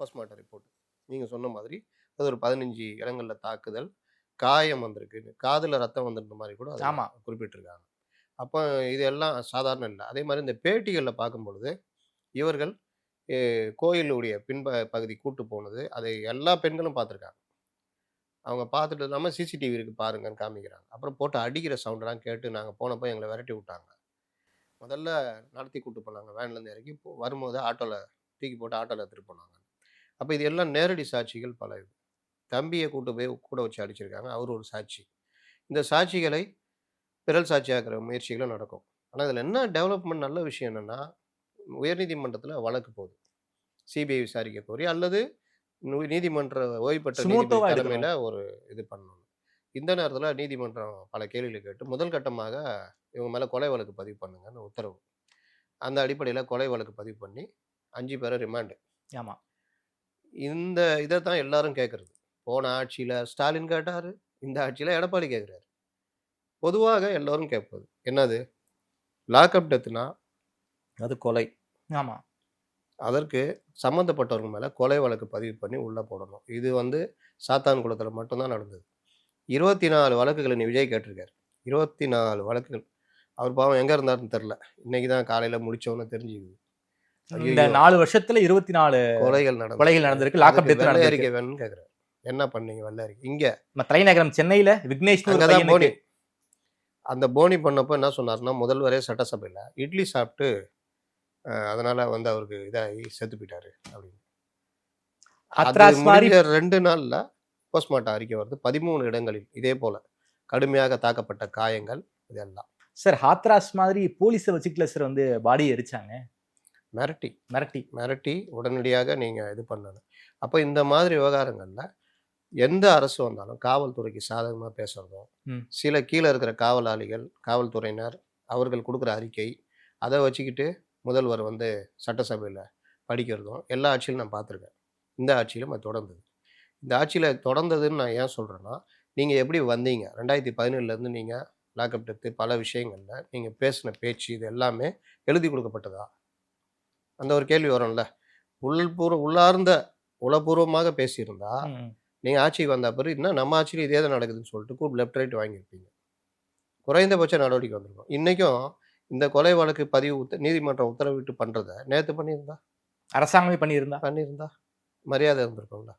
Postmortem report. நீங்க சொன்ன மாதிரி அது ஒரு 15 இடங்கள்ல தாக்குதல், காயம் வந்திருக்கு. காதுல ரத்தம் வந்திருந்த மாரி கூட அதுல ஆமா. குறிப்பிட்டிருக்காங்க. அப்ப இது எல்லாம் சாதாரணம் இல்ல. அதே மாரி இந்த பேட்டிகள்ல பார்க்கும்பொழுது, இவர்கள் கோயிலுடைய பகுதி கூட்டு போனது, அதை எல்லா பெண்களும் பார்த்துருக்காங்க. அவங்க பார்த்துட்டு இல்லாம சிசிடிவி இருக்கு பாருங்கன்னு காமிக்கிறாங்க. அப்புறம் போட்டு அடிக்கிற சவுண்டெல்லாம் கேட்டு நாங்க போனப்போ எங்கள விரட்டி விட்டாங்க. முதல்ல நடத்தி கூட்டு போனாங்க. வேன்லேருந்து இறக்கி வரும்போது ஆட்டோல தூக்கி போட்டு ஆட்டோல எடுத்துட்டு போனாங்க. அப்ப இது எல்லாம் நேரடி சாட்சிகள் பல இது. தம்பிய கூட்டு போய் கூட வச்சு அடிச்சிருக்காங்க. அவரு ஒரு சாட்சி. இந்த சாட்சிகளை பிறல் சாட்சியாக்குற முயற்சிகளும் நடக்கும். ஆனா, இதில என்ன டெவலப்மெண்ட் நல்ல விஷயம் என்னன்னா, உயர்நீதிமன்றத்தில வழக்கு போகுது. சிபிஐ விசாரிக்க கோரி அல்லது நீதிமன்ற ஓய்வு பெற்ற நீதிபதி ஸ்மூத்தவா தலைமையில எடுக்கணும். ஒரு இது பண்ணணும். இந்த நேரத்தில நீதிமன்றம் பல கேள்விகள கேட்டு முதல் கட்டமாக இவங்க மேல கொலை வழக்கு பதிவு பண்ணுங்கன்னு உத்தரவு. அந்த அடிப்படையில கொலை வழக்கு பதிவு பண்ணி 5 பேர ரிமாண்ட். ஆமா. இந்த இத தான் எல்லாரும் கேட்கறது. போன ஆட்சியில ஸ்டாலின் கேட்டாரு. இந்த ஆட்சியில எடப்பாடி கேட்கிறாரு. பொதுவாக எல்லோரும் கேட்பது. என்னது? லாக்அப் டெத்னா அது கொலை. ஆமா. அதற்கு சம்மந்தப்பட்டவங்க மேல கொலை வழக்கு பதிவு பண்ணி உள்ள போடணும். இது சாத்தான்குளத்தில மட்டும் தான் நடந்தது. 24 வழக்குகள விஜய் கேட்டிருக்காரு. 24 வழக்குகள். அவர் பாவம் எங்க இருந்தாருன்னு தெரியல. இன்னைக்கு தான் காலையில முடிச்சோனே தெரிஞ்சுக்குது. இந்த 4 வருஷத்துல 24 கொலைகள் நடந்திருக்கு. லாக்அப் டெத் வெள்ளை நடந்திருக்கு. அறிக்கை வேணும்னு கேட்கிறாரு. என்ன பண்ணீங்க வெள்ளை அறிக்கை? இங்க நம்ம தலைநகரம் சென்னையில விக்னேஷ்னு ஒரு அங்க தான் போனி. பையனுக்கு அந்த போனி பண்ணப்போ என்ன சொன்னாருன்னா, முதல்வரே சட்டசபையில இட்லி சாப்பிட்டு அதனால அவருக்கு இதாகி செத்து போயிட்டாரு அப்படின்னு. அது ஹத்ராஸ் மாரி முடிஞ்ச 2 நாள்ல போஸ்ட்மார்ட்டம் அறிக்கை வருது. 13 இடங்களில் இதே போல கடுமையாக தாக்கப்பட்ட காயங்கள் இதெல்லாம். சார் ஹாத்ராஸ் மாதிரி போலீஸ வச்சுக்கல சார் பாடி எரிச்சாங்க. மிரட்டி உடனடியாக நீங்க இது பண்ணணும். அப்ப இந்த மாதிரி விவகாரங்கள்ல எந்த அரசு வந்தாலும் காவல்துறைக்கு சாதகமா பேசுறதும், சில கீழ இருக்கிற காவலாளிகள், காவல்துறையினர் அவர்கள் குடுக்குற அறிக்கை, அத வச்சுக்கிட்டு முதல்வர் சட்டசபையில படிக்கிறதும் எல்லா ஆட்சியிலும் நான் பார்த்துருக்கேன். இந்த ஆட்சியிலும் அது தொடர்ந்தது. இந்த ஆட்சியில தொடர்ந்ததுன்னு நான் ஏன் சொல்றேன்னா, நீங்க எப்படி வந்தீங்க? 2017லேருந்து நீங்க லாக்அப் டெத்து பல விஷயங்கள்ல நீங்க பேசின பேச்சு இது எல்லாமே எழுதி கொடுக்கப்பட்டதா? அந்த ஒரு கேள்வி வரும்ல. உள்ளார்ந்த உளப்பூர்வமாக பேசியிருந்தா, நீங்க ஆட்சிக்கு வந்த பிறகு இன்னும் நம்ம ஆட்சியிலும் இதே தான் நடக்குதுன்னு சொல்லிட்டு லெஃப்ட் ரைட் வாங்கியிருப்பீங்க. குறைந்தபட்ச நடவடிக்கை வந்திருக்கும். இன்னைக்கும் இந்த கொலை வழக்கு பதிவு நீதிமன்றம் உத்தரவிட்டு பண்றத நேத்து பண்ணியிருந்தா? அரசாங்கமே பண்ணியிருந்தா மரியாதை இருந்திருக்கும்ல.